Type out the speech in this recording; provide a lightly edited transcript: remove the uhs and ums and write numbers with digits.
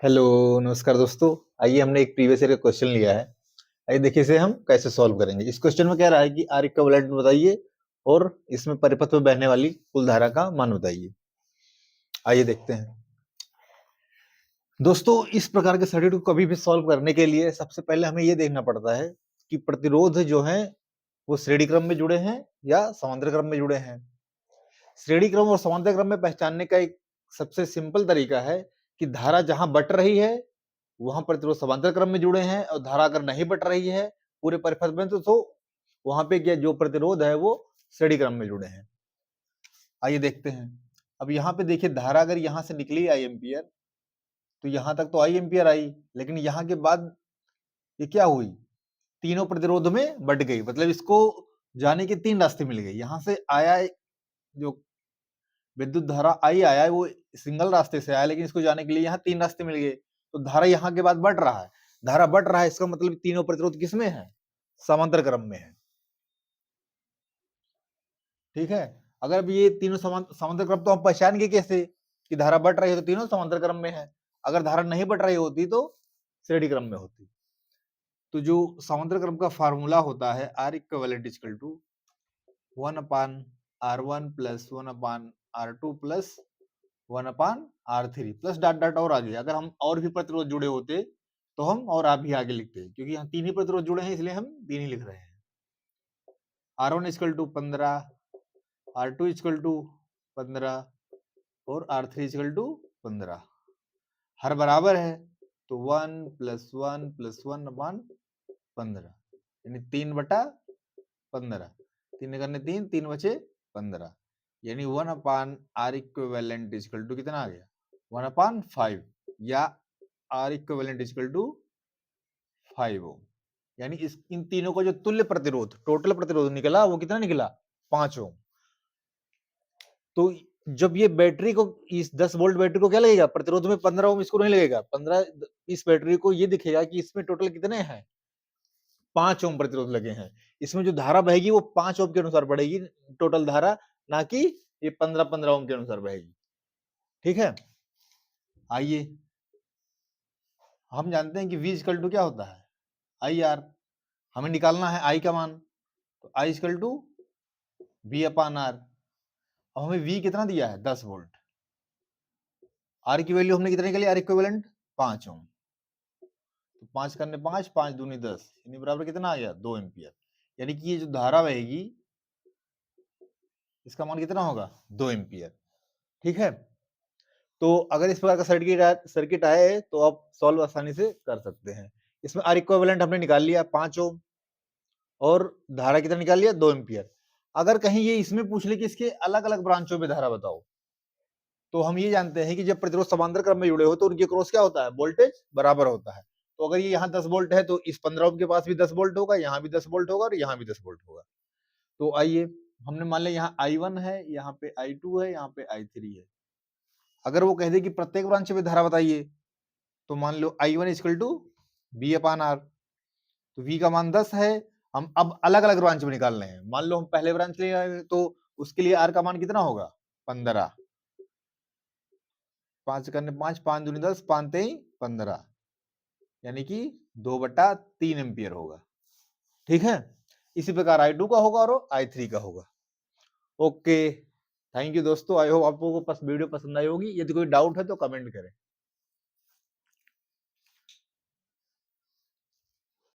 Hello, नमस्कार दोस्तों। आइए हमने एक प्रीवियस ईयर का क्वेश्चन लिया है। आइए देखिए इसे हम कैसे सॉल्व करेंगे। इस क्वेश्चन में कह रहा है कि आर इक्विवेलेंट बताइए और इसमें परिपथ में बहने वाली कुल धारा का मान बताइए। आइए देखते हैं। दोस्तों, इस प्रकार के सर्किट को कभी भी सॉल्व करने के लिए सबसे पहले हमें यह देखना पड़ता है कि प्रतिरोध जो है वो श्रेणी क्रम में जुड़े हैं या समांतर क्रम में जुड़े हैं। श्रेणी क्रम और समांतर क्रम में पहचानने का एक सबसे सिंपल तरीका है कि धारा जहां बट रही है वहां प्रतिरोध समांतर क्रम में जुड़े हैं, और धारा अगर नहीं बट रही है पूरे परिपथ में तो वहां पे क्या जो प्रतिरोध है वो श्रेणी क्रम में जुड़े हैं। आइए देखते हैं। अब यहाँ पे देखिए, धारा अगर यहाँ से निकली आई एम्पियर तो यहाँ तक तो आई एम्पियर आई, लेकिन यहाँ के बाद ये क्या हुई, तीनों प्रतिरोध में बट गई। मतलब इसको जाने के तीन रास्ते मिल गए। यहाँ से आया जो विद्युत धारा आई आया वो सिंगल रास्ते से आया, लेकिन इसको जाने के लिए यहाँ तीन रास्ते मिल गए। तो धारा यहाँ के बाद बढ़ रहा है। धारा बढ़ रहा है, इसका मतलब तीनों प्रतिरोध किसमें है, समांतर क्रम में है। ठीक है। अगर अब ये तीनों समांतर क्रम, तो हम पहचानेंगे कैसे कि धारा बढ़ रही है तो तीनों समांतर क्रम में है। अगर धारा नहीं बढ़ रही होती तो श्रेणी क्रम में होती। तो जो समांतर क्रम का फार्मूला होता है R equivalent equal to 1/R1 plus 1/R2 plus 1/R3 plus dot dot और आगे। अगर हम और भी प्रतिरोध जुड़े होते तो हम और आप भी आगे लिखते, क्योंकि यहाँ तीन ही प्रतिरोध जुड़े हैं इसलिए हम तीन ही लिख रहे हैं। R1 equal to 15, R2 equal to 15 और R3 इक्वल टू 15। हर बराबर है तो 1 प्लस 1 प्लस 1/15 यानी 3/15। 3 करने 3, 3 बचे 15, यानी 1/R इक्विवेलेंट इक्वल टू कितना आ गया 1/5, या R इक्विवेलेंट इक्वल टू 5 ओम। यानी इस इन तीनों का जो तुल्य प्रतिरोध, टोटल प्रतिरोध निकला वो कितना निकला 5 ओम। तो जब ये बैटरी को, इस 10 वोल्ट बैटरी को क्या लगेगा प्रतिरोध में 15 ओम, इसको नहीं लगेगा 15। इस बैटरी को ये दिखेगा कि इसमें टोटल कितने हैं 5 ओम प्रतिरोध लगे हैं। इसमें जो धारा बहेगी वो 5 ओम के अनुसार बढ़ेगी टोटल धारा, ना कि ये 15 ओम के अनुसार बहेगी। ठीक है। आइए हम जानते हैं कि V इक्वल टू क्या होता है आई आर। हमें निकालना है I का मान, तो I इक्वल टू V/R। अब हमें V कितना दिया है 10 वोल्ट। R की वैल्यू हमने कितने निकाली, R इक्विवेलेंट 5 ओम। तो 5 करने 5, 5 दूनी 10, यानी बराबर कितना आ गया 2 एम्पियर। यानी कि ये जो धारा बहेगी इसका मान कितना होगा 2 एम्पियर। ठीक है। तो अगर इस प्रकार का सर्किट आए तो आप सॉल्व आसानी से कर सकते हैं। इसमें R इक्विवेलेंट हमने निकाल लिया 5 ओम और धारा कितना निकाल लिया 2 एम्पियर। अगर कहीं ये इसमें पूछ ले कि इसके अलग अलग ब्रांचों में धारा बताओ, तो हम ये जानते हैं कि जब प्रतिरोध समांतर क्रम में जुड़े हो तो उनके क्रॉस क्या होता है, वोल्टेज बराबर होता है। तो अगर ये यहाँ 10 वोल्ट है तो इस 15 ओम के पास भी 10 वोल्ट होगा, यहाँ भी 10 वोल्ट होगा और यहाँ भी 10 वोल्ट होगा। तो आइए हमने मान लिया यहाँ I1 है, यहाँ पे I2 है, यहाँ पे I3 है। अगर वो कह दे कि प्रत्येक ब्रांच में धारा बताइए, तो मान लो I1 इक्वल टू V/R। तो V का मान 10 है। हम अब अलग अलग ब्रांच में निकाल रहे हैं। मान लो हम पहले ब्रांच ले तो उसके लिए R का मान कितना होगा 15। 5 करने 5, 5 दूनी 10, 5 तेई 15, यानी कि 2/3 एम्पियर होगा। ठीक है। इसी प्रकार I2 का होगा और I3 का होगा। ओके, थैंक यू दोस्तों। आई होप आपको वीडियो पसंद आई होगी। यदि कोई डाउट है तो कमेंट करें।